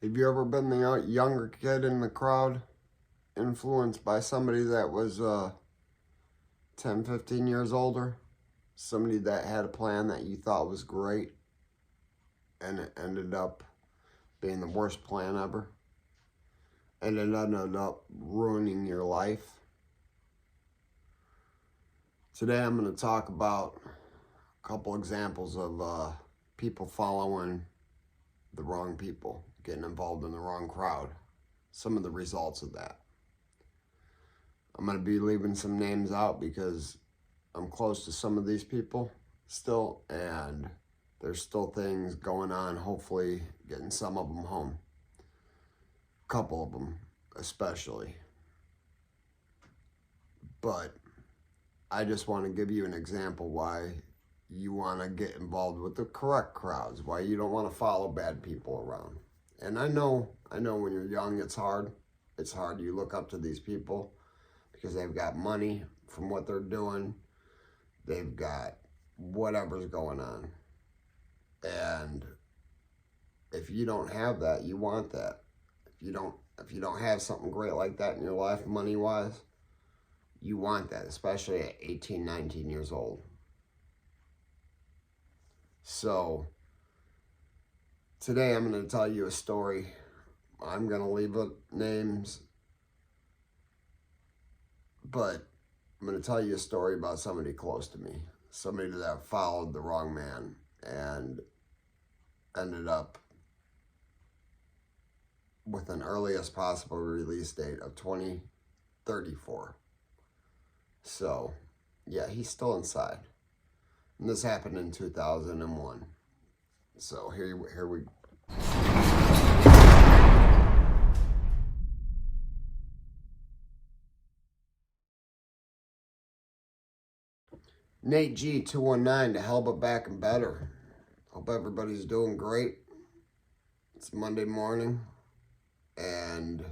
Have you ever been the younger kid in the crowd, influenced by somebody that was 10, 15 years older? Somebody that had a plan that you thought was great, and it ended up being the worst plan ever? And it ended up ruining your life? Today I'm going to talk about a couple examples of people following the wrong people, getting involved in the wrong crowd, some of the results of that. I'm going to be leaving some names out because I'm close to some of these people still, and there's still things going on, hopefully getting some of them home. A couple of them especially. But I just want to give you an example why you want to get involved with the correct crowds, why you don't want to follow bad people around. And I know when you're young, it's hard. It's hard. You look up to these people because they've got money from what they're doing. They've got whatever's going on. And if you don't have that, you want that. If you don't have something great like that in your life, money-wise, you want that, especially at 18, 19 years old. So today I'm going to tell you a story. I'm going to leave out names, but I'm going to tell you a story about somebody close to me, somebody that followed the wrong man and ended up with an earliest possible release date of 2034. So, yeah, he's still inside. And this happened in 2001. So here we go. Nate G 219 to Hell But Back and Better. Hope everybody's doing great. It's Monday morning, and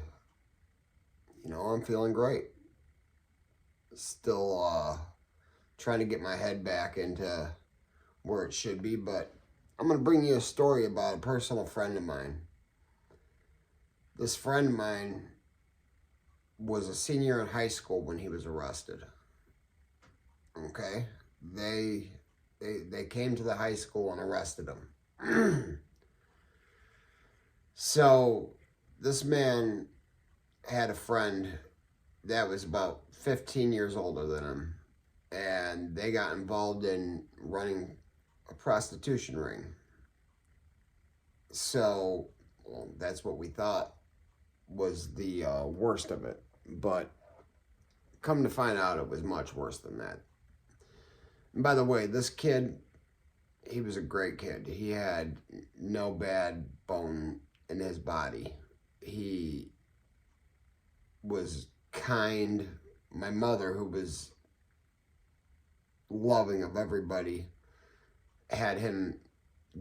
I'm feeling great. Still trying to get my head back into where it should be, but I'm going to bring you a story about a personal friend of mine. This friend of mine was a senior in high school when he was arrested. Okay? They came to the high school and arrested him. So this man had a friend that was about 15 years older than him, and they got involved in running a prostitution ring. So, well, that's what we thought was the worst of it, but come to find out it was much worse than that. And by the way, this kid, he was a great kid. He had no bad bone in his body. He was kind. My mother, who was loving of everybody, had him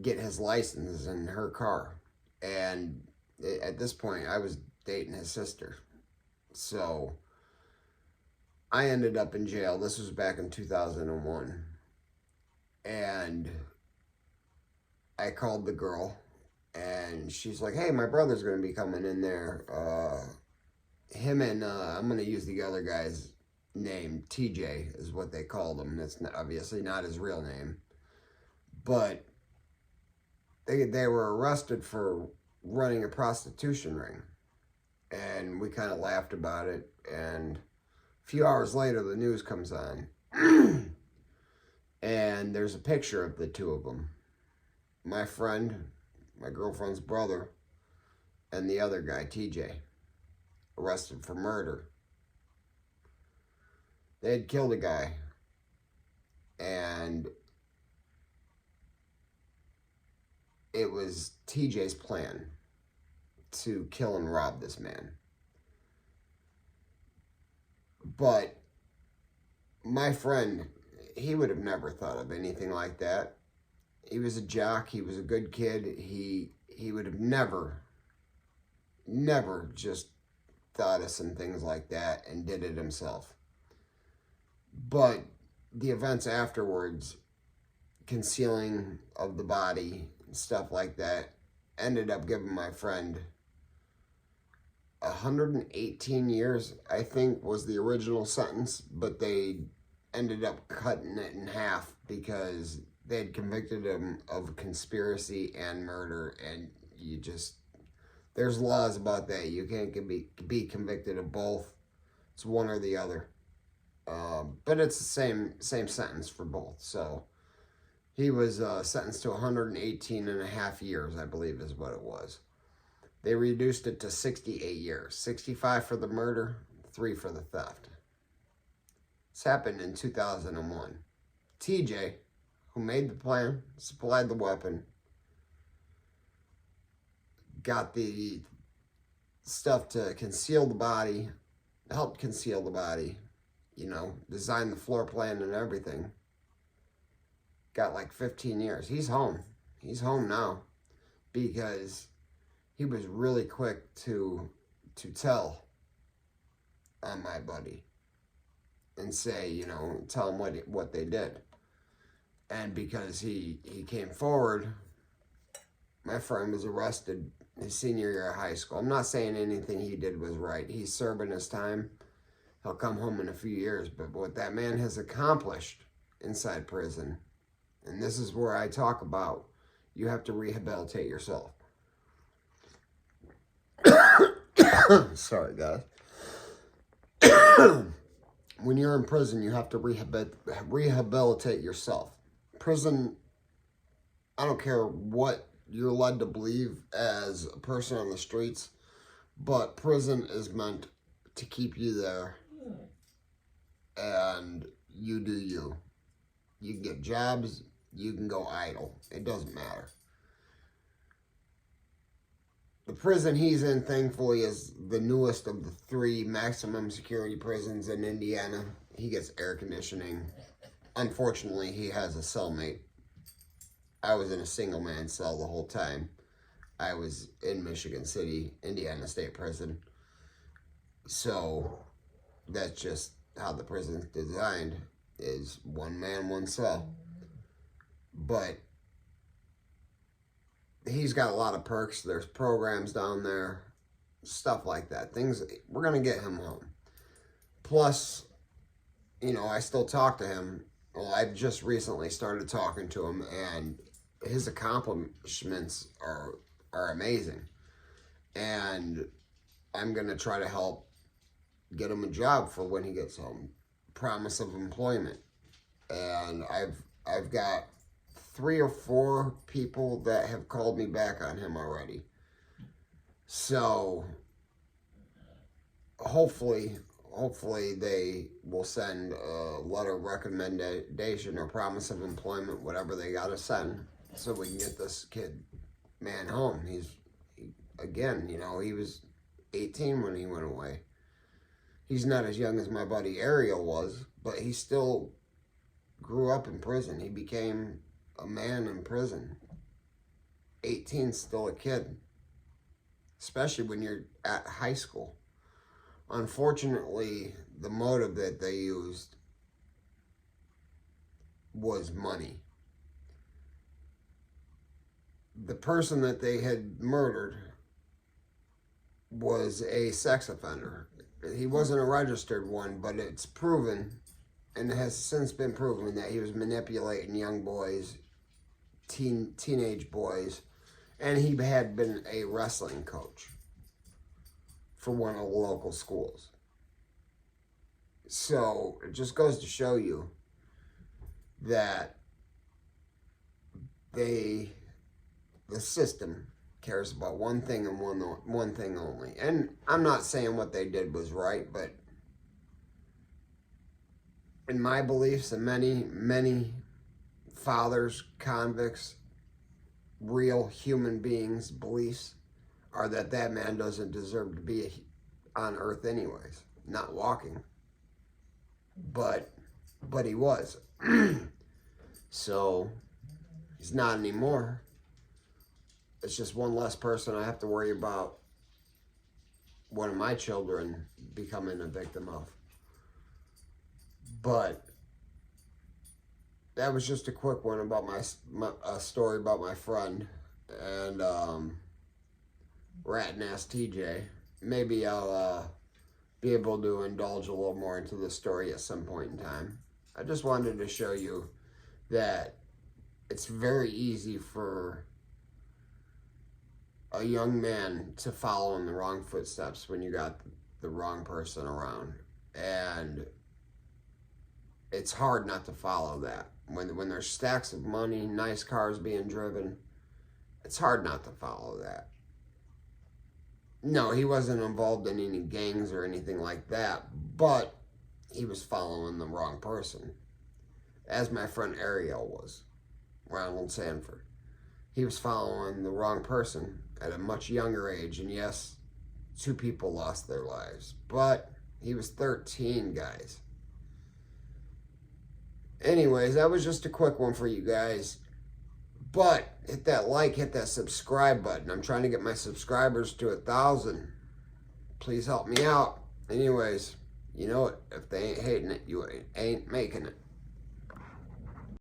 get his license in her car. And at this point, I was dating his sister. So I ended up in jail. This was back in 2001. And I called the girl, and she's like, hey, my brother's going to be coming in there. Him and I'm going to use the other guy's name, TJ is what they called him. That's obviously not his real name. But they were arrested for running a prostitution ring. And we kind of laughed about it. And a few hours later, the news comes on. And there's a picture of the two of them. My friend, my girlfriend's brother, and the other guy, TJ, arrested for murder. They had killed a guy, and it was TJ's plan to kill and rob this man. But my friend, he would have never thought of anything like that. He was a jock. He was a good kid. He would have never just thought of some things like that and did it himself. But the events afterwards, concealing of the body, stuff like that, ended up giving my friend 118 years, I think, was the original sentence, but they ended up cutting it in half because they had convicted him of conspiracy and murder, and there's laws about that. You can't be convicted of both. It's one or the other. But it's the same sentence for both. So he was sentenced to 118 and a half years, I believe is what it was. They reduced it to 68 years. 65 for the murder, 3 for the theft. This happened in 2001. TJ, who made the plan, supplied the weapon, got the stuff to conceal the body, helped conceal the body, designed the floor plan and everything. Got like 15 years. He's home. He's home now because he was really quick to tell on my buddy and say, tell him what they did. And because he came forward, my friend was arrested his senior year of high school. I'm not saying anything he did was right. He's serving his time. He'll come home in a few years. But what that man has accomplished inside prison, and this is where I talk about, you have to rehabilitate yourself. Sorry, guys. When you're in prison, you have to rehabilitate yourself. Prison, I don't care what you're led to believe as a person on the streets, but prison is meant to keep you there, and you do you. You can get jobs, you can go idle. It doesn't matter. The prison he's in, thankfully, is the newest of the 3 maximum security prisons in Indiana. He gets air conditioning. Unfortunately, he has a cellmate. I was in a single-man cell the whole time. I was in Michigan City, Indiana State Prison. So, that's just how the prison's designed, is 1 man, 1 cell. But he's got a lot of perks. There's programs down there, stuff like that. We're going to get him home. Plus, I still talk to him. Well, I've just recently started talking to him, and his accomplishments are amazing. And I'm going to try to help get him a job for when he gets home. Promise of employment. And I've got 3 or 4 people that have called me back on him already. So hopefully they will send a letter of recommendation or promise of employment, whatever they got to send, so we can get this man home. He was 18 when he went away. He's not as young as my buddy Ariel was, but he still grew up in prison. He became a man in prison. 18's still a kid, especially when you're at high school. Unfortunately, the motive that they used was money. The person that they had murdered was a sex offender. He wasn't a registered one, but it's proven, and it has since been proven, that he was manipulating young boys, teenage boys, and he had been a wrestling coach for one of the local schools. So it just goes to show you that the system cares about one thing and one thing only. And I'm not saying what they did was right, but in my beliefs, and many fathers, convicts, real human beings' beliefs, are that man doesn't deserve to be on earth anyways, not walking. But he was. So he's not anymore. It's just one less person I have to worry about one of my children becoming a victim of. But that was just a quick one about a story about my friend and Rat and Ass TJ. maybe I'll be able to indulge a little more into the story at some point in time. I just wanted to show you that it's very easy for a young man to follow in the wrong footsteps when you got the wrong person around. And it's hard not to follow that. When there's stacks of money, nice cars being driven, it's hard not to follow that. No, he wasn't involved in any gangs or anything like that, but he was following the wrong person. As my friend Ariel was, Ronald Sanford. He was following the wrong person at a much younger age, and yes, 2 people lost their lives, but he was 13, guys. Anyways, that was just a quick one for you guys. But hit that like, hit that subscribe button. I'm trying to get my subscribers to 1,000. Please help me out. Anyways, you know it. If they ain't hating it, you ain't making it.